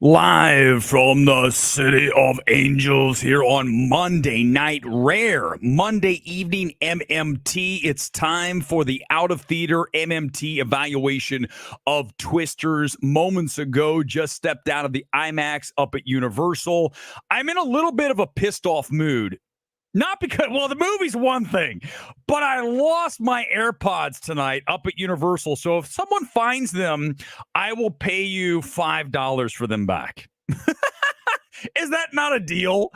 Live from the City of Angels here on Monday Night Rare, Monday evening MMT. It's time for the out of theater MMT evaluation of Twisters. Moments ago, just stepped out of the IMAX up at Universal. I'm in a little bit of a pissed off mood. Not because, well, the movie's one thing, but I lost my AirPods tonight up at Universal. So if someone finds them, I will pay you $5 for them back. Is that not a deal?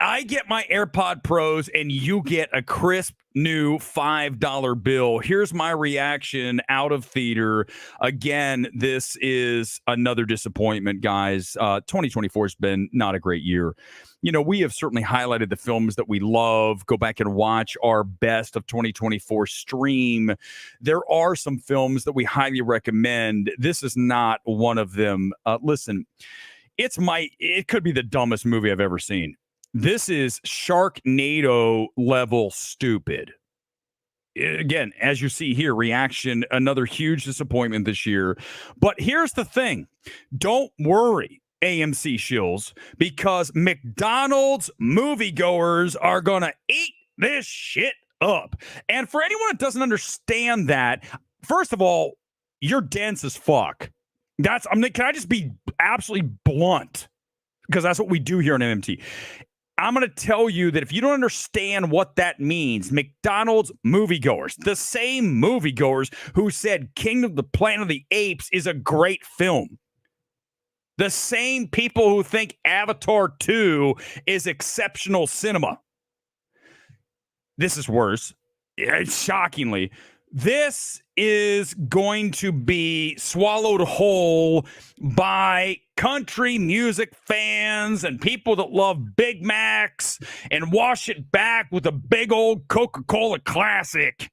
I get my AirPod Pros and you get a crisp new $5 bill. Here's my reaction out of theater. Again, this is another disappointment, guys. 2024 has been not a great year. You know, we have certainly highlighted the films that we love. Go back and watch our best of 2024 stream. There are some films that we highly recommend. This is not one of them. Listen, it could be the dumbest movie I've ever seen. This is Sharknado level stupid. Again, as you see here, reaction, another huge disappointment this year. But here's the thing. Don't worry, AMC shills, because McDonald's moviegoers are going to eat this shit up. And for anyone that doesn't understand that, first of all, you're dense as fuck. Can I just be absolutely blunt? Because that's what we do here on MMT. I'm going to tell you that if you don't understand what that means, McDonald's moviegoers, the same moviegoers who said Kingdom of the Planet of the Apes is a great film, the same people who think Avatar 2 is exceptional cinema. This is worse. Shockingly. This is going to be swallowed whole by country music fans and people that love Big Macs and wash it back with a big old Coca-Cola classic.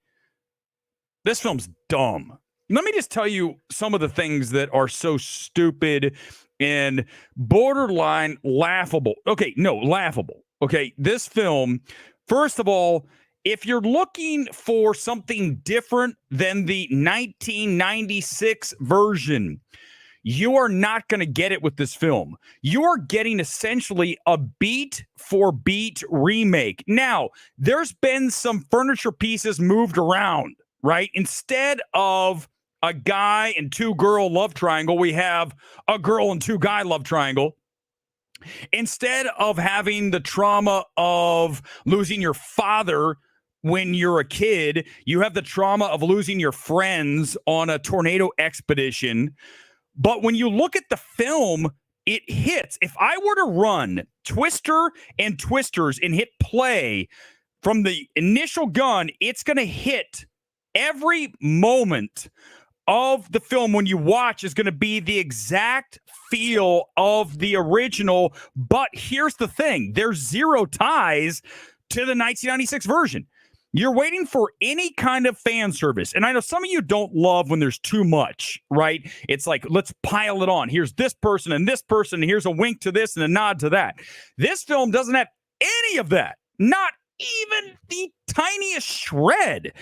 This film's dumb. Let me just tell you some of the things that are so stupid and borderline laughable. Okay, no, laughable. Okay, this film, first of all, if you're looking for something different than the 1996 version, you are not going to get it with this film. You are getting essentially a beat for beat remake. Now, there's been some furniture pieces moved around, right? Instead of a guy and two girl love triangle, we have a girl and two guy love triangle. Instead of having the trauma of losing your father when you're a kid, you have the trauma of losing your friends on a tornado expedition. But when you look at the film, it hits. If I were to run Twister and Twisters and hit play from the initial gun, it's going to hit every moment of the film when you watch is going to be the exact feel of the original. But here's the thing. There's zero ties to the 1996 version. You're waiting for any kind of fan service. And I know some of you don't love when there's too much, right? It's like, let's pile it on. Here's this person and this person. And here's a wink to this and a nod to that. This film doesn't have any of that. Not even the tiniest shred.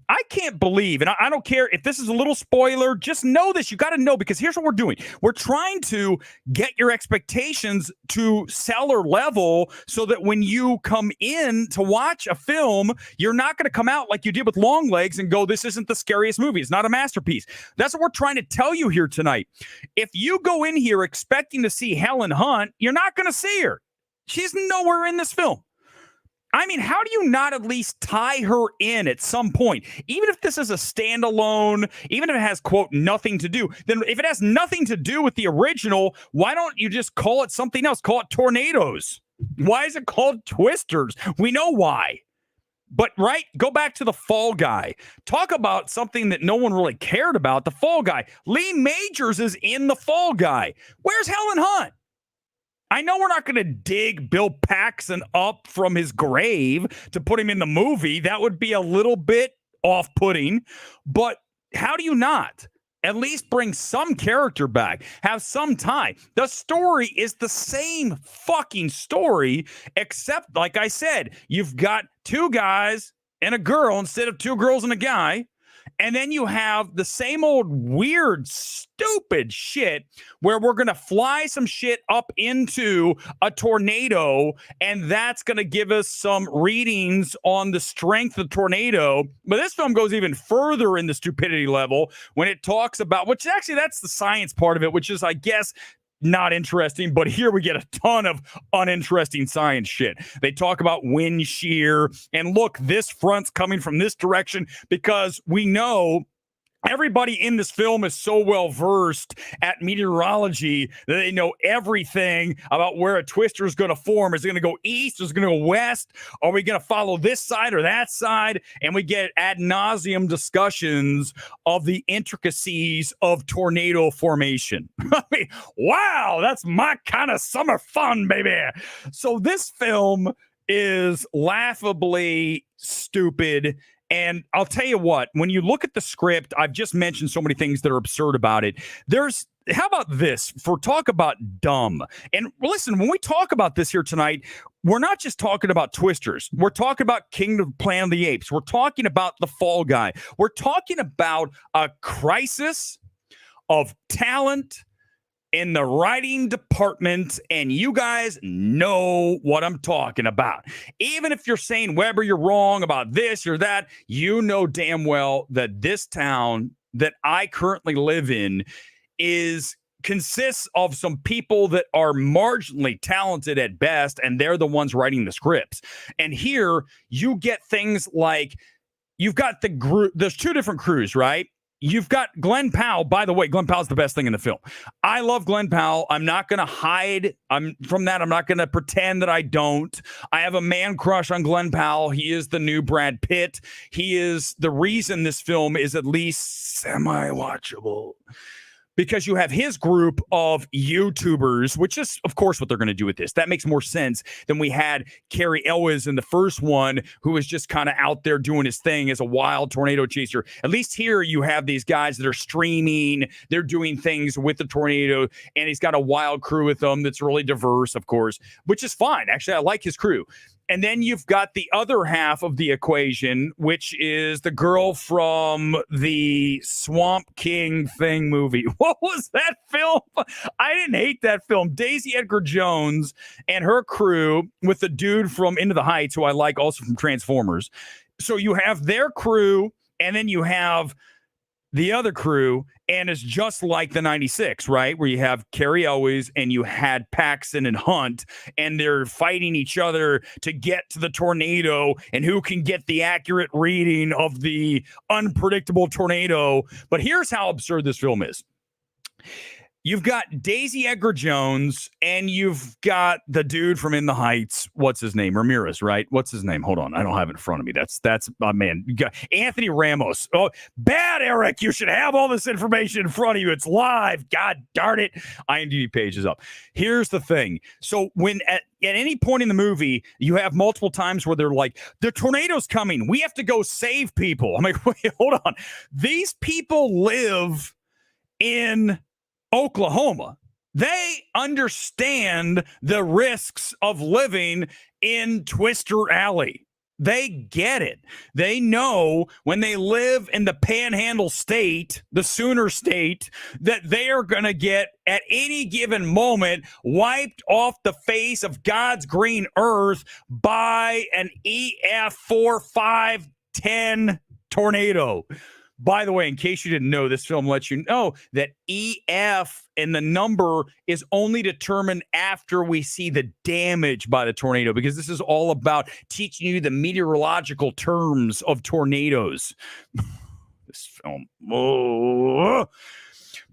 I can't believe, and I don't care if this is a little spoiler, just know this. You got to know, because here's what we're doing. We're trying to get your expectations to seller level so that when you come in to watch a film, you're not going to come out like you did with Long Legs and go, this isn't the scariest movie. It's not a masterpiece. That's what we're trying to tell you here tonight. If you go in here expecting to see Helen Hunt, you're not going to see her. She's nowhere in this film. I mean, how do you not at least tie her in at some point? Even if this is a standalone, even if it has, quote, nothing to do, then if it has nothing to do with the original, why don't you just call it something else? Call it Tornadoes. Why is it called Twisters? We know why. But, right, go back to The Fall Guy. Talk about something that no one really cared about, The Fall Guy. Lee Majors is in The Fall Guy. Where's Helen Hunt? I know we're not going to dig Bill Paxton up from his grave to put him in the movie. That would be a little bit off-putting. But how do you not at least bring some character back? Have some tie. The story is the same fucking story, except, like I said, you've got two guys and a girl instead of two girls and a guy. And then you have the same old weird, stupid shit where we're going to fly some shit up into a tornado, and that's going to give us some readings on the strength of the tornado. But this film goes even further in the stupidity level when it talks about, which actually that's the science part of it, which is, I guess, not interesting, but here we get a ton of uninteresting science shit. They talk about wind shear, and look, this front's coming from this direction because we know everybody in this film is so well versed at meteorology that they know everything about where a twister is going to form. Is it going to go east? Is it going to go west? Are we going to follow this side or that side? And we get ad nauseum discussions of the intricacies of tornado formation. I mean, wow, that's my kind of summer fun, baby. So this film is laughably stupid. And I'll tell you what, when you look at the script, I've just mentioned so many things that are absurd about it. How about this for talk about dumb? And listen, when we talk about this here tonight, we're not just talking about twisters. We're talking about Kingdom Planet of the Apes. We're talking about The Fall Guy. We're talking about a crisis of talent in the writing department, and you guys know what I'm talking about. Even if you're saying, Weber, you're wrong about this or that, you know damn well that this town that I currently live in consists of some people that are marginally talented at best, and they're the ones writing the scripts. And here you get things like, you've got the group, there's two different crews, right? You've got Glenn Powell. By the way, Glenn Powell's the best thing in the film. I love Glenn Powell. I'm not going to hide from that. I'm not going to pretend that I don't. I have a man crush on Glenn Powell. He is the new Brad Pitt. He is the reason this film is at least semi-watchable. Because you have his group of YouTubers, which is, of course, what they're going to do with this. That makes more sense than we had Carrie Elwes in the first one, who was just kind of out there doing his thing as a wild tornado chaser. At least here you have these guys that are streaming. They're doing things with the tornado, and he's got a wild crew with them that's really diverse, of course, which is fine. Actually, I like his crew. And then you've got the other half of the equation, which is the girl from the Swamp King thing movie. What was that film? I didn't hate that film. Daisy Edgar Jones and her crew with the dude from Into the Heights, who I like also from Transformers. So you have their crew, and then you have the other crew, and it's just like the 96, right? Where you have Carrie Elwes and you had Paxton and Hunt, and they're fighting each other to get to the tornado and who can get the accurate reading of the unpredictable tornado. But here's how absurd this film is. You've got Daisy Edgar Jones, and you've got the dude from In the Heights. What's his name? Ramirez, right? What's his name? Hold on. I don't have it in front of me. That's my man. You got Anthony Ramos. Oh, bad, Eric. You should have all this information in front of you. It's live. God darn it. IMDb page is up. Here's the thing. So when at any point in the movie, you have multiple times where they're like, the tornado's coming. We have to go save people. I'm like, wait, hold on. These people live in Oklahoma. They understand the risks of living in Twister Alley. They get it. They know when they live in the Panhandle state, the Sooner state, that they are going to get at any given moment wiped off the face of God's green earth by an EF 4510 tornado. By the way, in case you didn't know, this film lets you know that EF and the number is only determined after we see the damage by the tornado, because this is all about teaching you the meteorological terms of tornadoes. This film. Oh.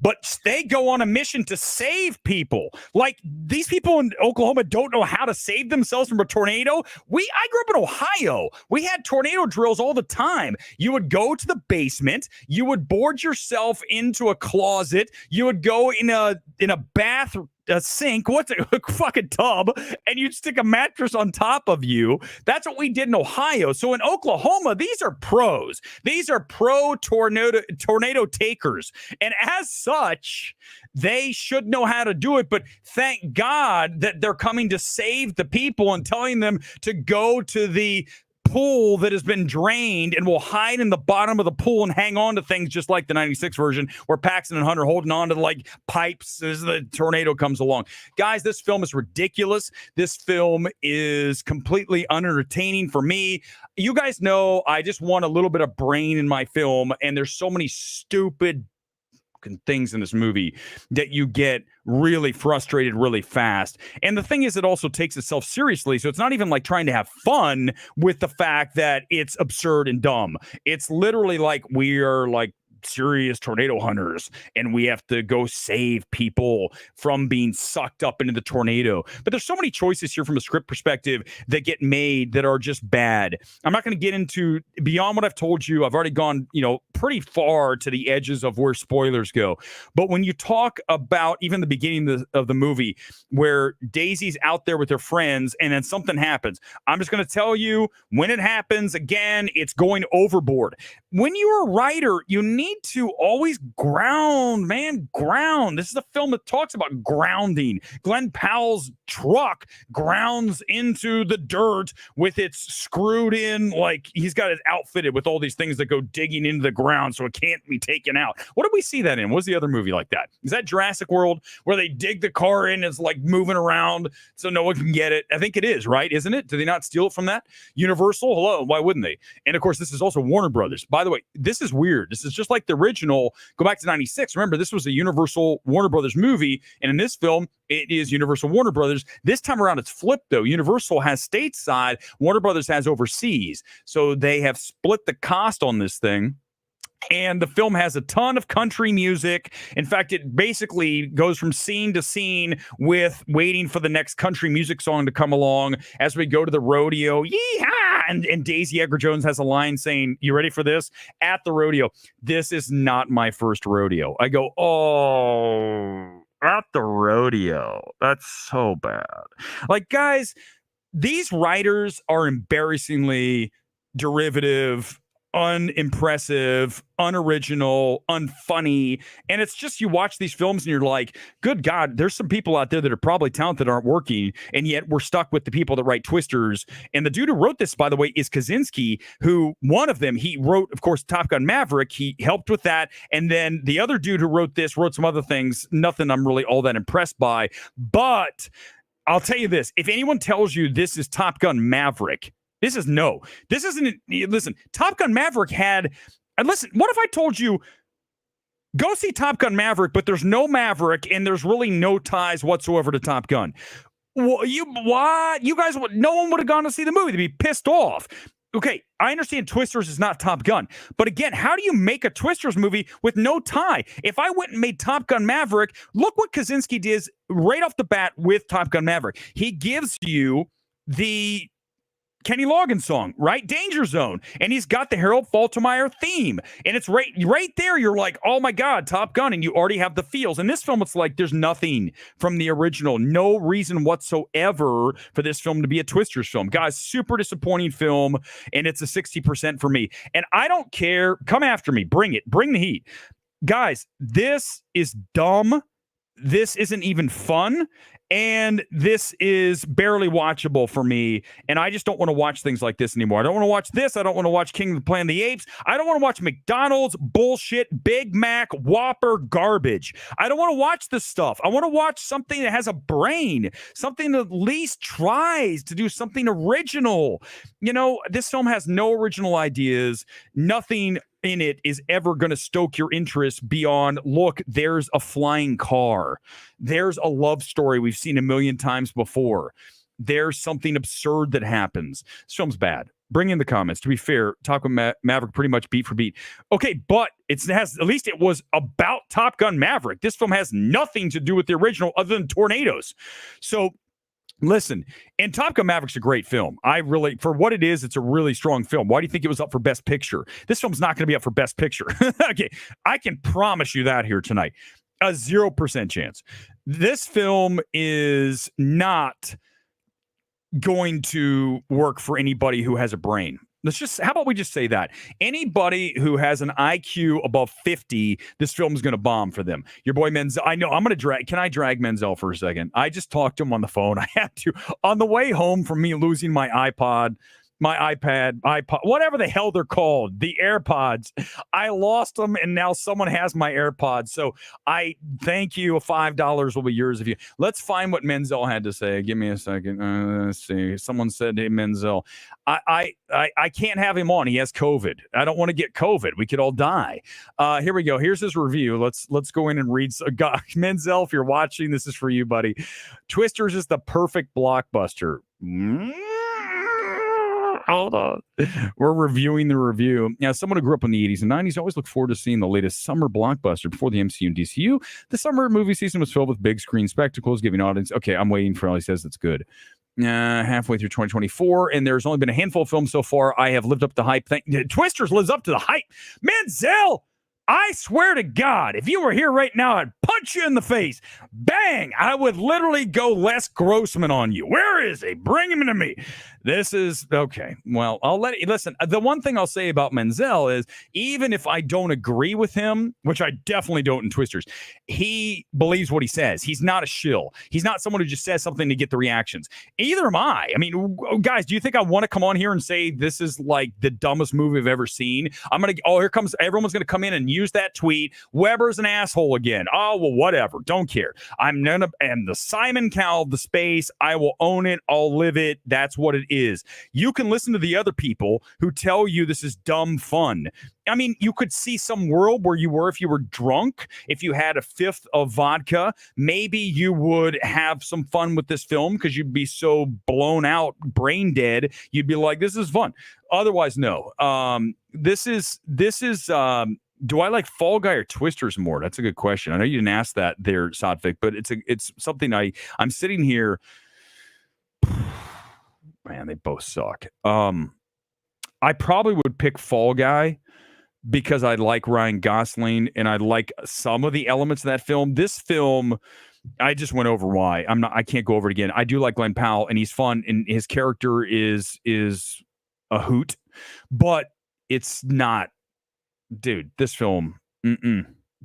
But they go on a mission to save people. Like, these people in Oklahoma don't know how to save themselves from a tornado. I grew up in Ohio. We had tornado drills all the time. You would go to the basement. You would board yourself into a closet. You would go in a bath, a sink, a fucking tub, and you'd stick a mattress on top of you. That's what we did in Ohio. So in Oklahoma, these are pros. These are pro tornado takers. And as such, they should know how to do it. But thank God that they're coming to save the people and telling them to go to the pool that has been drained and will hide in the bottom of the pool and hang on to things just like the 96 version where Paxton and Hunter holding on to like pipes as the tornado comes along. Guys, this film is ridiculous. This film is completely unentertaining for me. You guys know I just want a little bit of brain in my film, and there's so many stupid things in this movie that you get really frustrated really fast. And the thing is, it also takes itself seriously. So it's not even like trying to have fun with the fact that it's absurd and dumb. It's literally like we are like serious tornado hunters and we have to go save people from being sucked up into the tornado. But there's so many choices here from a script perspective that get made that are just bad. I'm not going to get into beyond what I've told you. I've already gone, pretty far to the edges of where spoilers go. But when you talk about even the beginning of the movie where Daisy's out there with her friends and then something happens, I'm just going to tell you when it happens, again, it's going overboard. When you're a writer, you need to always ground. This is a film that talks about grounding. Glenn Powell's truck grounds into the dirt with its screwed in, like he's got it outfitted with all these things that go digging into the ground so it can't be taken out. What did we see that in? What's the other movie like that? Is that Jurassic World where they dig the car in, it's like moving around so no one can get it? I think it is, right? Isn't it? Do they not steal it from that? Universal? Hello, why wouldn't they? And of course, this is also Warner Brothers. By the way, this is weird. This is just like the original. Go back to 96. Remember, this was a Universal Warner Brothers movie. And in this film, it is Universal Warner Brothers. This time around, it's flipped, though. Universal has stateside. Warner Brothers has overseas. So they have split the cost on this thing. And the film has a ton of country music. In fact, it basically goes from scene to scene with waiting for the next country music song to come along as we go to the rodeo. Yeehaw! And Daisy Edgar-Jones has a line saying, "You ready for this?" At the rodeo. This is not my first rodeo. I go, oh, at the rodeo. That's so bad. Like, guys, these writers are embarrassingly derivative, unimpressive, unoriginal, unfunny. And it's just, you watch these films and you're like, good God, there's some people out there that are probably talented aren't working. And yet we're stuck with the people that write twisters. And the dude who wrote this, by the way, is Kaczynski, who one of them, he wrote, of course, Top Gun Maverick. He helped with that. And then the other dude who wrote this wrote some other things. Nothing I'm really all that impressed by. But I'll tell you this, if anyone tells you this is Top Gun Maverick, this isn't, listen, Top Gun Maverick had, and listen, what if I told you, go see Top Gun Maverick, but there's no Maverick and there's really no ties whatsoever to Top Gun? Well, you guys, no one would have gone to see the movie. They'd be pissed off. Okay, I understand Twisters is not Top Gun, but again, how do you make a Twisters movie with no tie? If I went and made Top Gun Maverick, look what Kaczynski did right off the bat with Top Gun Maverick. He gives you the Kenny Loggins song, right? Danger Zone. And he's got the Harold Faltermeyer theme. And it's right there. You're like, oh my God, Top Gun. And you already have the feels. In this film, it's like there's nothing from the original. No reason whatsoever for this film to be a Twisters film. Guys, super disappointing film. And it's a 60% for me. And I don't care. Come after me. Bring it. Bring the heat. Guys, this is dumb. This isn't even fun. And this is barely watchable for me. And I just don't want to watch things like this anymore. I don't want to watch this. I don't want to watch King of the Planet of the Apes. I don't want to watch McDonald's bullshit, Big Mac, Whopper garbage. I don't want to watch this stuff. I want to watch something that has a brain, something that at least tries to do something original. This film has no original ideas. Nothing in it is ever going to stoke your interest beyond, look, there's a flying car. There's a love story we've seen a million times before. There's something absurd that happens. This film's bad. Bring in the comments. To be fair, Top Gun Maverick pretty much beat for beat. Okay, but at least it was about Top Gun Maverick. This film has nothing to do with the original other than tornadoes. So listen, and Top Gun Maverick's a great film. For what it is, it's a really strong film. Why do you think it was up for Best Picture? This film's not going to be up for Best Picture. Okay, I can promise you that here tonight. A 0% chance. This film is not going to work for anybody who has a brain. How about we just say that? Anybody who has an IQ above 50, this film is going to bomb for them. Your boy Menzel, I know, can I drag Menzel for a second? I just talked to him on the phone. I had to. On the way home from me losing my iPod, my iPod, whatever the hell they're called, the AirPods. I lost them, and now someone has my AirPods. So I thank you. $5 will be yours if you. Let's find what Menzel had to say. Give me a second. Let's see. Someone said, "Hey, Menzel, I can't have him on. He has COVID. I don't want to get COVID. We could all die." Here we go. Here's his review. Let's go in and read. Menzel, if you're watching, this is for you, buddy. Twisters is the perfect blockbuster. Hold on. We're reviewing the review. Now, someone who grew up in the 80s and 90s always looked forward to seeing the latest summer blockbuster before the MCU and DCU. The summer movie season was filled with big screen spectacles, giving audience. Okay, I'm waiting for all he says that's good. Halfway through 2024, and there's only been a handful of films so far. I have lived up to the hype. Twisters lives up to the hype. Menzel, I swear to God, if you were here right now, I'd punch you in the face. Bang! I would literally go Les Grossman on you. Where is he? Bring him to me. This is okay. Well, I'll let you listen. The one thing I'll say about Menzel is even if I don't agree with him, which I definitely don't in Twisters, he believes what he says. He's not a shill. He's not someone who just says something to get the reactions. Either am I. I mean, guys, do you think I want to come on here and say this is like the dumbest movie I've ever seen? Here comes everyone's gonna come in and use that tweet. Weber's an asshole again. Oh, well, whatever. Don't care. I'm the Simon Cowell of the space. I will own it. I'll live it. That's what it is. You can listen to the other people who tell you this is dumb fun. I mean, you could see some world where you were if you were drunk, if you had a fifth of vodka, maybe you would have some fun with this film because you'd be so blown out, brain dead. You'd be like, this is fun. Otherwise, no. This is do I like Fall Guy or Twisters more? That's a good question. I know you didn't ask that there, Sadvik, but it's something I'm sitting here. Man, they both suck. I probably would pick Fall Guy because I like Ryan Gosling and I like some of the elements of that film. This film, I just went over why. I can't go over it again. I do like Glenn Powell and he's fun and his character is a hoot, but it's not. Dude, this film,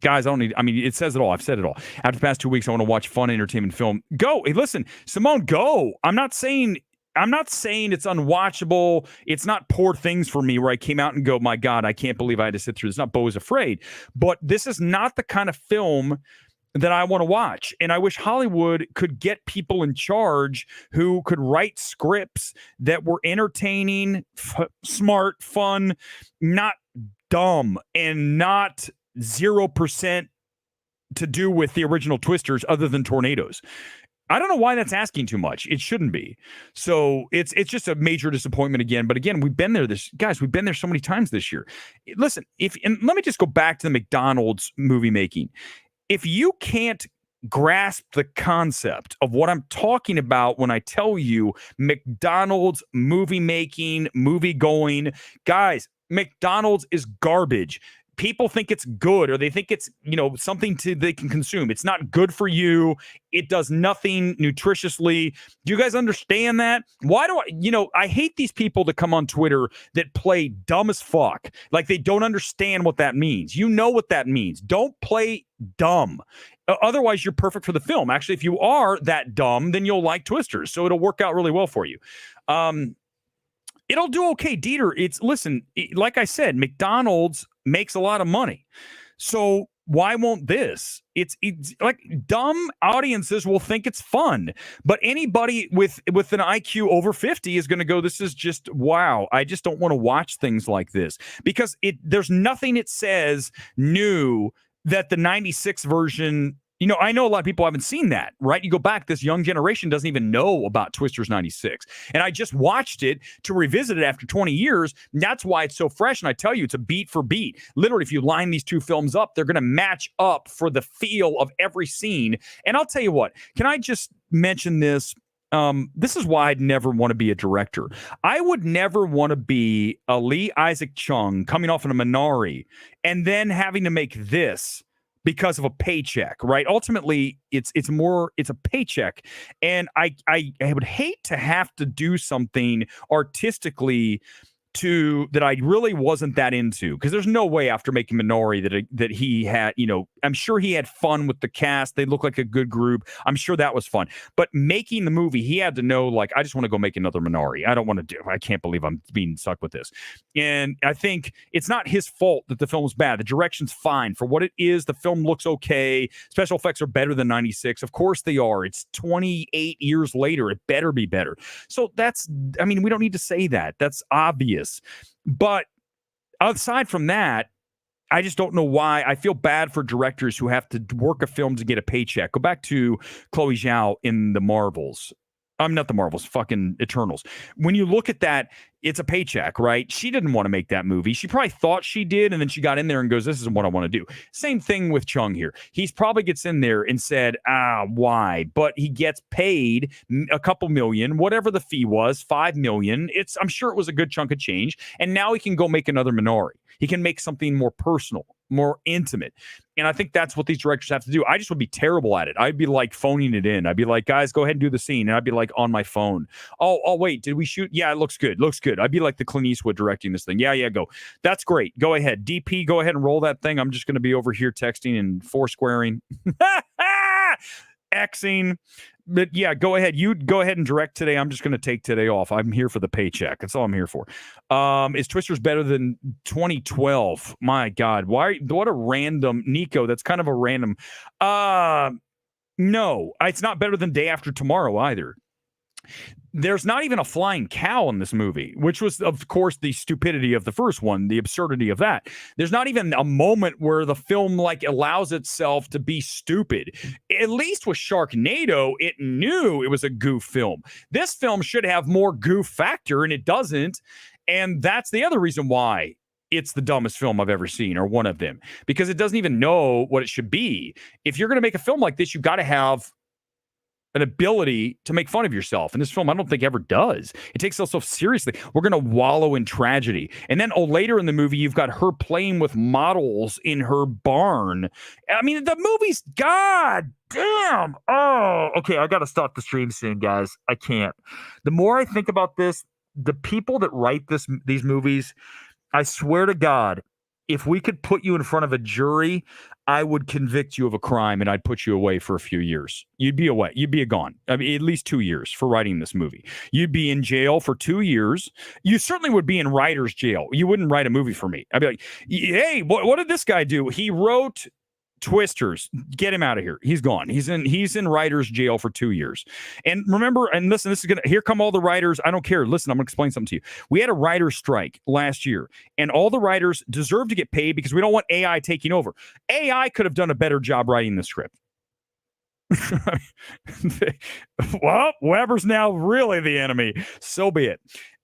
guys, it says it all. I've said it all. After the past 2 weeks, I want to watch fun entertainment film. Go. Hey, listen, Simone, go. I'm not saying it's unwatchable. It's not Poor Things for me where I came out and go, my God, I can't believe I had to sit through this. It's not Beau is Afraid. But this is not the kind of film that I want to watch. And I wish Hollywood could get people in charge who could write scripts that were entertaining, smart, fun, not dumb, and not 0% to do with the original Twisters other than tornadoes. I don't know why that's asking too much. It shouldn't be. So it's just a major disappointment again. But again, we've been there so many times this year. Listen, and let me just go back to the McDonald's movie making. If you can't grasp the concept of what I'm talking about when I tell you McDonald's movie making, movie going, guys, McDonald's is garbage. People think it's good or they think it's, something they can consume. It's not good for you. It does nothing nutritiously. Do you guys understand that? Why do I hate these people that come on Twitter that play dumb as fuck. Like they don't understand what that means. You know what that means. Don't play dumb. Otherwise, you're perfect for the film. Actually, if you are that dumb, then you'll like Twisters. So it'll work out really well for you. It'll do okay, Dieter. Like I said, McDonald's makes a lot of money. So why won't this? It's like dumb audiences will think it's fun, but anybody with an IQ over 50 is going to go, this is just, wow. I just don't want to watch things like this because there's nothing it says new that the 96 version. I know a lot of people haven't seen that, right? You go back, this young generation doesn't even know about Twisters 96. And I just watched it to revisit it after 20 years. And that's why it's so fresh. And I tell you, it's a beat for beat. Literally, if you line these two films up, they're going to match up for the feel of every scene. And I'll tell you what, can I just mention this? This is why I'd never want to be a director. I would never want to be a Lee Isaac Chung coming off in a Minari and then having to make this because of a paycheck, right? Ultimately, it's a paycheck. And I would hate to have to do something artistically two that I really wasn't that into, because there's no way after making Minari that he had, I'm sure he had fun with the cast. They look like a good group. I'm sure that was fun. But making the movie, he had to know, like, I just want to go make another Minari. I can't believe I'm being stuck with this. And I think it's not his fault that the film is bad. The direction's fine. For what it is, the film looks okay. Special effects are better than 96. Of course they are. It's 28 years later. It better be better. So we don't need to say that. That's obvious. But aside from that, I just don't know why. I feel bad for directors who have to work a film to get a paycheck. Go back to Chloe Zhao in the Marvels. I'm not the Marvels, fucking Eternals. When you look at that, it's a paycheck, right? She didn't want to make that movie. She probably thought she did, and then she got in there and goes, this isn't what I want to do. Same thing with Chung here. He's probably gets in there and said, why? But he gets paid a couple million, whatever the fee was, $5 million. I'm sure it was a good chunk of change. And now he can go make another Minari. He can make something more personal, more intimate. And I think that's what these directors have to do. I just would be terrible at it. I'd be like phoning it in. I'd be like, guys, go ahead and do the scene. And I'd be like on my phone. Oh, wait, did we shoot? Yeah, it looks good. Looks good. I'd be like the Clint Eastwood directing this thing. Yeah, go. That's great. Go ahead. DP, go ahead and roll that thing. I'm just going to be over here texting and foursquaring. Xing. But yeah, go ahead. You go ahead and direct today. I'm just going to take today off. I'm here for the paycheck. That's all I'm here for. Is Twisters better than 2012? My God. What a random Nico. That's kind of a random. No, it's not better than Day After Tomorrow either. There's not even a flying cow in this movie, which was, of course, the stupidity of the first one, the absurdity of that. There's not even a moment where the film allows itself to be stupid. At least with Sharknado, it knew it was a goof film. This film should have more goof factor, and it doesn't. And that's the other reason why it's the dumbest film I've ever seen, or one of them, because it doesn't even know what it should be. If you're going to make a film like this, you've got to have an ability to make fun of yourself. And this film, I don't think ever does. It takes itself seriously. We're going to wallow in tragedy. And then later in the movie, you've got her playing with models in her barn. I mean, the movie's, God damn. Oh, okay. I got to stop the stream soon, guys. I can't. The more I think about this, the people that write these movies, I swear to God, if we could put you in front of a jury, I would convict you of a crime and I'd put you away for a few years. You'd be away. You'd be gone. I mean, at least 2 years for writing this movie. You'd be in jail for 2 years. You certainly would be in writer's jail. You wouldn't write a movie for me. I'd be like, hey, what did this guy do? He wrote Twisters. Get him out of here. He's gone. He's in writer's jail for 2 years. And remember, and listen, here come all the writers. I don't care. Listen, I'm gonna explain something to you. We had a writer's strike last year, and all the writers deserve to get paid because we don't want AI taking over. AI could have done a better job writing the script. Well, Weber's now really the enemy. So be it.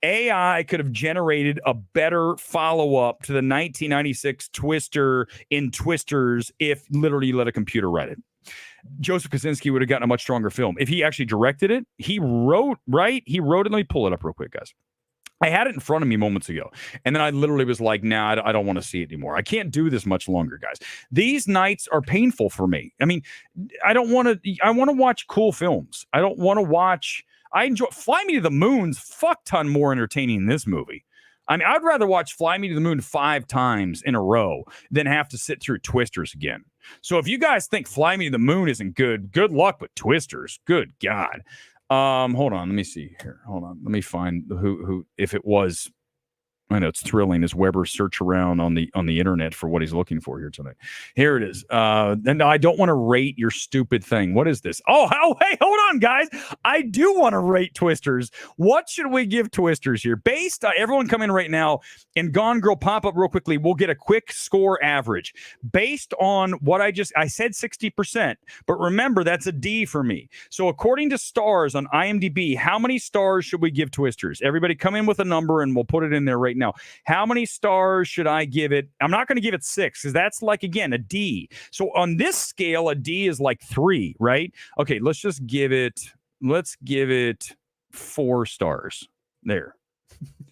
AI could have generated a better follow-up to the 1996 Twister in Twisters if literally let a computer write it. Joseph Kosinski would have gotten a much stronger film. If he actually directed it, he wrote, right? He wrote it. Let me pull it up real quick, guys. I had it in front of me moments ago, and then I literally was like, nah, I don't want to see it anymore. I can't do this much longer, guys. These nights are painful for me. I mean, I want to watch cool films. I don't want to watch, I enjoy Fly Me to the Moon's fuck ton more entertaining than this movie. I mean, I'd rather watch Fly Me to the Moon 5 times in a row than have to sit through Twisters again. So if you guys think Fly Me to the Moon isn't good luck with Twisters. Good God. Hold on. Let me see here. Hold on. Let me find who if it was. I know it's thrilling as Weber search around on the internet for what he's looking for here tonight. Here it is. And I don't want to rate your stupid thing. What is this? Oh, hey, hold on, guys. I do want to rate Twisters. What should we give Twisters here? Based, everyone come in right now and Gone Girl pop up real quickly. We'll get a quick score average based on what I said 60%, but remember that's a D for me. So according to stars on IMDb, how many stars should we give Twisters? Everybody come in with a number and we'll put it in there right now. How many stars should I give it? I'm not going to give it 6 because that's like, again, a D. So on this scale, a D is like 3, right? Okay, let's give it 4 stars. There.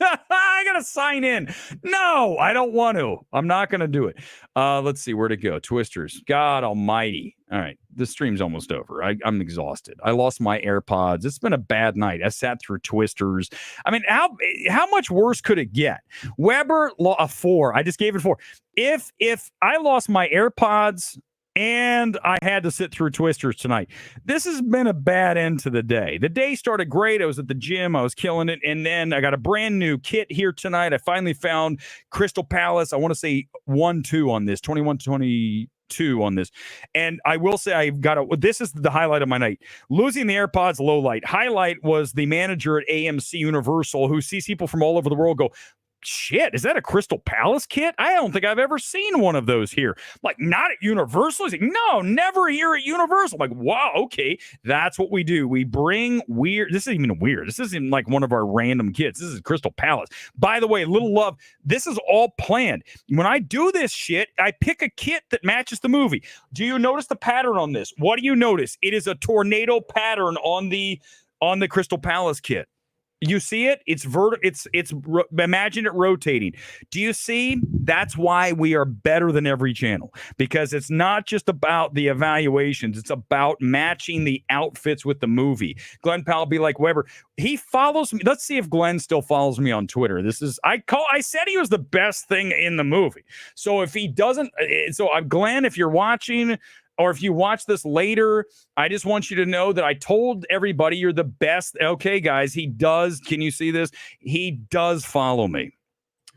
I gotta sign in. No, I don't want to. I'm not gonna do it. Let's see where to go. Twisters. God Almighty. All right, the stream's almost over. I'm exhausted. I lost my AirPods. It's been a bad night. I sat through Twisters. I mean, how much worse could it get? Weber a 4. I just gave it 4. If I lost my AirPods and I had to sit through Twisters tonight, this has been a bad end to the day. The day started great. I was at the gym. I was killing it. And then I got a brand new kit here tonight. I finally found Crystal Palace. I want to say 1-2 on this, 21-22 on this. And I will say this is the highlight of my night. Losing the AirPods, low light. Highlight was the manager at AMC Universal who sees people from all over the world go, shit, is that a Crystal Palace kit? I don't think I've ever seen one of those here. Like, not at Universal? He's like, no, never here at Universal. I'm like, wow, okay, that's what we do. We bring weird. This isn't even weird. This isn't like one of our random kits. This is Crystal Palace. By the way, little love, this is all planned. When I do this shit, I pick a kit that matches the movie. Do you notice the pattern on this? What do you notice? It is a tornado pattern on the Crystal Palace kit. You see it? It's imagine it rotating. Do you see? That's why we are better than every channel, because it's not just about the evaluations. It's about matching the outfits with the movie. Glenn Powell be like, Weber, he follows me. Let's see if Glenn still follows me on Twitter. I said he was the best thing in the movie. So if he doesn't, Glenn, if you're watching, or if you watch this later, I just want you to know that I told everybody you're the best. Okay, guys, he does. Can you see this? He does follow me.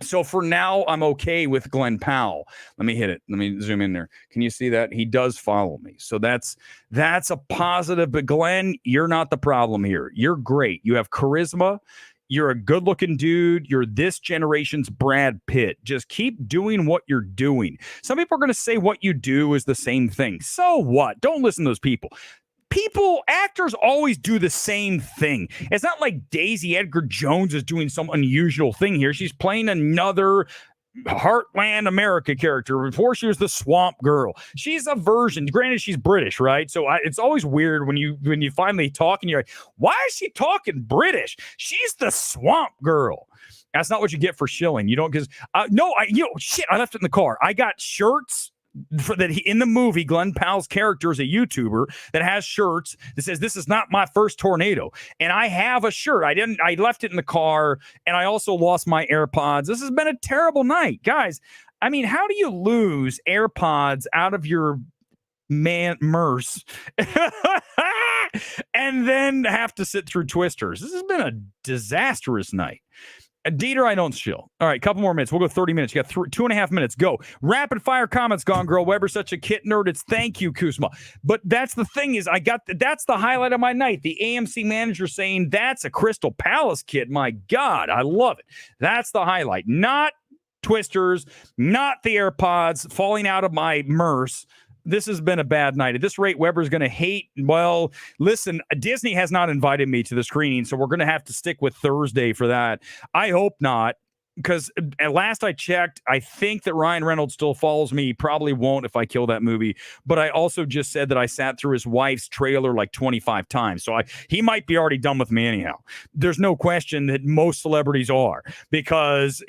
So for now, I'm okay with Glenn Powell. Let me hit it. Let me zoom in there. Can you see that? He does follow me. So that's a positive. But Glenn, you're not the problem here. You're great. You have charisma. You're a good-looking dude. You're this generation's Brad Pitt. Just keep doing what you're doing. Some people are going to say what you do is the same thing. So what? Don't listen to those people. Actors always do the same thing. It's not like Daisy Edgar Jones is doing some unusual thing here. She's playing another Heartland America character. Before she was the Swamp Girl. She's a version. Granted, she's British, right? So it's always weird when you finally talk and you're like, why is she talking British? She's the Swamp Girl. That's not what you get for shilling. You don't, because I left it in the car. I got shirts in the movie. Glenn Powell's character is a YouTuber that has shirts that says, "This is not my first tornado," and I have a shirt. I left it in the car, and I also lost my AirPods. This has been a terrible night, guys. I mean, how do you lose AirPods out of your MERS and then have to sit through Twisters? This has been a disastrous night. Dieter, I don't chill. All right, couple more minutes. We'll go 30 minutes. You got 2.5 minutes. Go. Rapid fire comments, Gone Girl. Weber's such a kit nerd. It's thank you, Kuzma. But that's the thing is, that's the highlight of my night. The AMC manager saying that's a Crystal Palace kit. My God, I love it. That's the highlight. Not Twisters, not the AirPods falling out of my MERS. This has been a bad night. At this rate, Weber's going to hate. Well, listen, Disney has not invited me to the screening, so we're going to have to stick with Thursday for that. I hope not, because at last I checked, I think that Ryan Reynolds still follows me. He probably won't if I kill that movie. But I also just said that I sat through his wife's trailer like 25 times. So he might be already done with me anyhow. There's no question that most celebrities are, because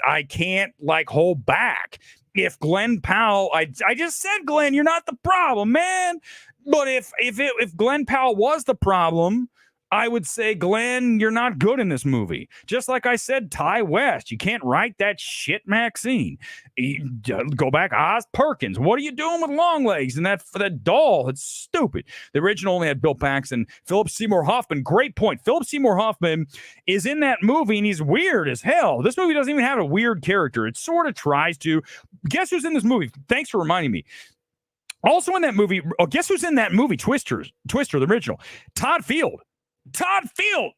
I can't hold back. If Glenn Powell, I just said, Glenn, you're not the problem, man. But if Glenn Powell was the problem, I would say, Glenn, you're not good in this movie. Just like I said, Ty West, you can't write that shit Maxine. Go back, Oz Perkins. What are you doing with Longlegs and that doll? It's stupid. The original only had Bill Paxton. Philip Seymour Hoffman, great point. Philip Seymour Hoffman is in that movie, and he's weird as hell. This movie doesn't even have a weird character. It sort of tries to. Guess who's in this movie? Thanks for reminding me. Also in that movie, guess who's in that movie? Twister, the original. Todd Field. Tar Field.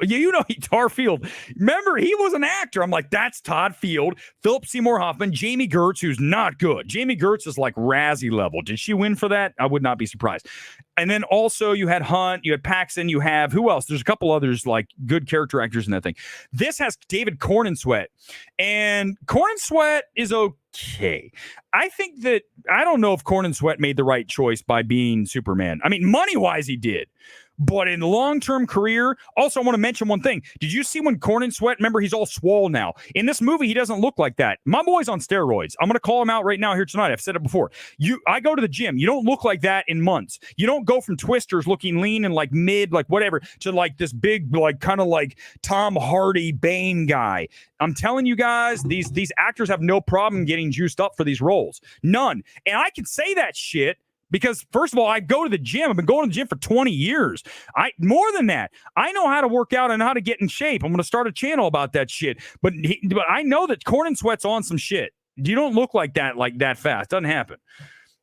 You know Tar Field. Remember, he was an actor. I'm like, that's Todd Field, Philip Seymour Hoffman, Jamie Gertz, who's not good. Jamie Gertz is like Razzie level. Did she win for that? I would not be surprised. And then also you had Hunt, you had Paxton, you have who else? There's a couple others like good character actors in that thing. This has David Cornsweet, and Cornsweet is okay. I don't know if Cornsweet made the right choice by being Superman. I mean, money-wise, he did. But in long-term career, also I want to mention one thing. Did you see when Cornyn Sweat? Remember, he's all swole now. In this movie, he doesn't look like that. My boy's on steroids. I'm going to call him out right now here tonight. I've said it before. I go to the gym. You don't look like that in months. You don't go from Twisters looking lean and like mid, like whatever, to like this big, like kind of like Tom Hardy Bane guy. I'm telling you guys, these actors have no problem getting juiced up for these roles. None. And I can say that shit because, first of all, I go to the gym. I've been going to the gym for 20 years. More than that, I know how to work out and how to get in shape. I'm going to start a channel about that shit. But I know that Cornyn Sweat's on some shit. You don't look like that fast. Doesn't happen.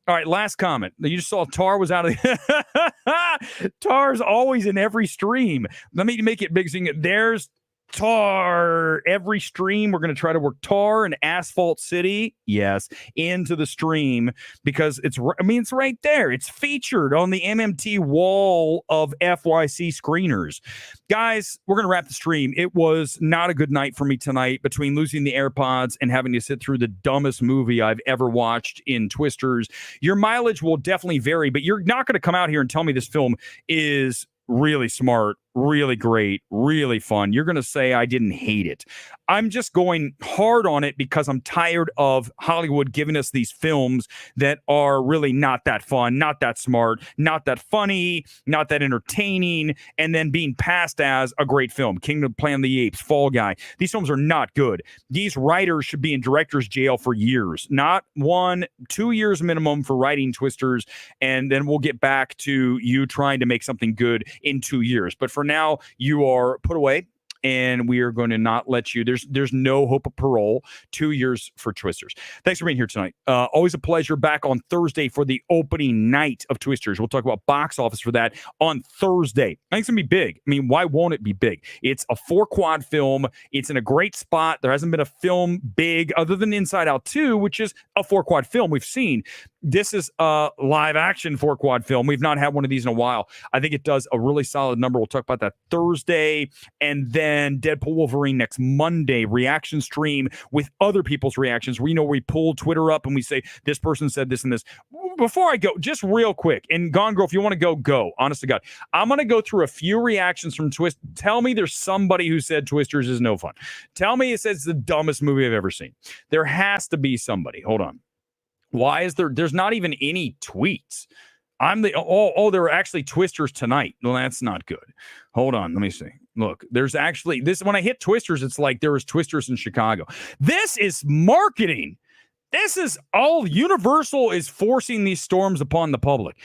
All right, last comment. You just saw Tar was out of the Tar's always in every stream. Let me make it big. There's Tar. Every stream, we're going to try to work Tar and Asphalt City, yes, into the stream because it's right there. It's featured on the MMT wall of FYC screeners. Guys, we're going to wrap the stream. It was not a good night for me tonight between losing the AirPods and having to sit through the dumbest movie I've ever watched in Twisters. Your mileage will definitely vary, but you're not going to come out here and tell me this film is really smart, really great, really fun. You're going to say I didn't hate it. I'm just going hard on it because I'm tired of Hollywood giving us these films that are really not that fun, not that smart, not that funny, not that entertaining, and then being passed as a great film. Kingdom, Planet of the Apes, Fall Guy. These films are not good. These writers should be in director's jail for years, not 1-2 years minimum for writing Twisters, and then we'll get back to you trying to make something good in 2 years. But for now, you are put away. And we are going to not let you. There's no hope of parole. 2 years for Twisters. Thanks for being here tonight. Always a pleasure. Back on Thursday for the opening night of Twisters. We'll talk about box office for that on Thursday. I think it's going to be big. I mean, why won't it be big? It's a 4-quad film. It's in a great spot. There hasn't been a film big other than Inside Out 2, which is a 4-quad film we've seen. This is a live action 4-quad film. We've not had one of these in a while. I think it does a really solid number. We'll talk about that Thursday. And then Deadpool Wolverine next Monday, reaction stream with other people's reactions. We pull Twitter up and we say, this person said this and this. Before I go, just real quick, and Gone Girl, if you want to go. Honest to God. I'm going to go through a few reactions from Twist. Tell me there's somebody who said Twisters is no fun. Tell me it says it's the dumbest movie I've ever seen. There has to be somebody. Hold on. Why is there's not even any tweets? There are actually Twisters tonight. Well, that's not good. Hold on. Let me see. Look, there's actually this. When I hit Twisters, it's like there was Twisters in Chicago. This is marketing. This is all Universal is forcing these storms upon the public.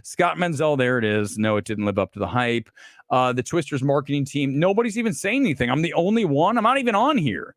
Scott Menzel, there it is. No, it didn't live up to the hype. The Twisters marketing team, nobody's even saying anything. I'm the only one. I'm not even on here.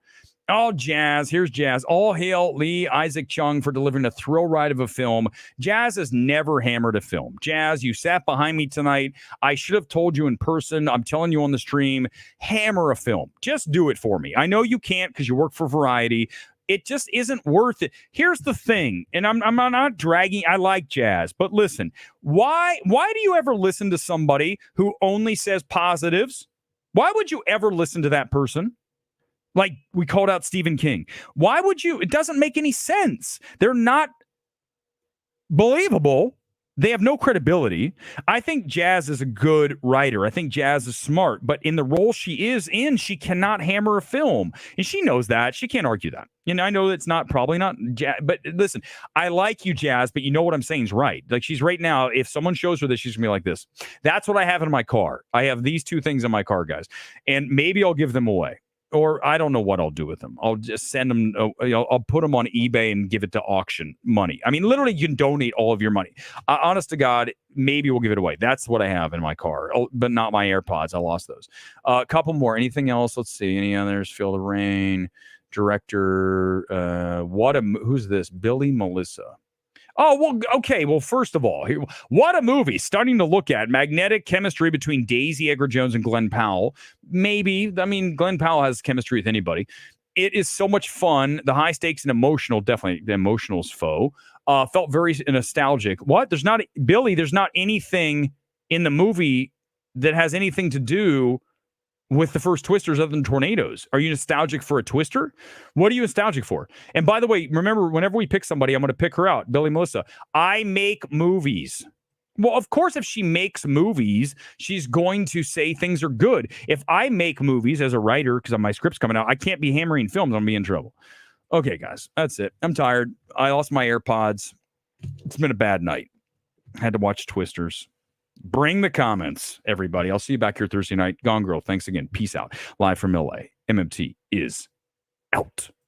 Oh, Jazz. Here's Jazz. All hail Lee Isaac Chung for delivering a thrill ride of a film. Jazz has never hammered a film. Jazz, you sat behind me tonight. I should have told you in person. I'm telling you on the stream, hammer a film. Just do it for me. I know you can't because you work for Variety. It just isn't worth it. Here's the thing, and I'm not dragging. I like Jazz, but listen, why do you ever listen to somebody who only says positives? Why would you ever listen to that person? Like we called out Stephen King. Why would you? It doesn't make any sense. They're not believable. They have no credibility. I think Jazz is a good writer. I think Jazz is smart. But in the role she is in, she cannot hammer a film. And she knows that. She can't argue that. And I know it's probably not Jazz. But listen, I like you, Jazz, but you know what I'm saying is right. Like she's right now, if someone shows her this, she's going to be like this. That's what I have in my car. I have these 2 things in my car, guys. And maybe I'll give them away. Or I don't know what I'll do with them. I'll just send them. I'll put them on eBay and give it to auction money. I mean, literally, you can donate all of your money. Honest to God, maybe we'll give it away. That's what I have in my car, but not my AirPods. I lost those. A couple more. Anything else? Let's see. Any others? Feel the Rain. Director. Who's this? Billy Melissa. Oh, well, okay. Well, first of all, what a movie. Starting to look at magnetic chemistry between Daisy Edgar-Jones and Glenn Powell. Maybe. I mean, Glenn Powell has chemistry with anybody. It is so much fun. The high stakes and emotional, definitely the emotional's foe. Felt very nostalgic. What? There's not anything in the movie that has anything to do with the first Twisters other than tornadoes. Are you nostalgic for a Twister? What are you nostalgic for? And by the way, remember, whenever we pick somebody, I'm going to pick her out, Billy Melissa. I make movies. Well, of course, if she makes movies, she's going to say things are good. If I make movies as a writer, because my script's coming out, I can't be hammering films. I'm going to be in trouble. Okay, guys, that's it. I'm tired. I lost my AirPods. It's been a bad night. Had to watch Twisters. Bring the comments, everybody. I'll see you back here Thursday night. Gone Girl, thanks again. Peace out. Live from LA. MMT is out.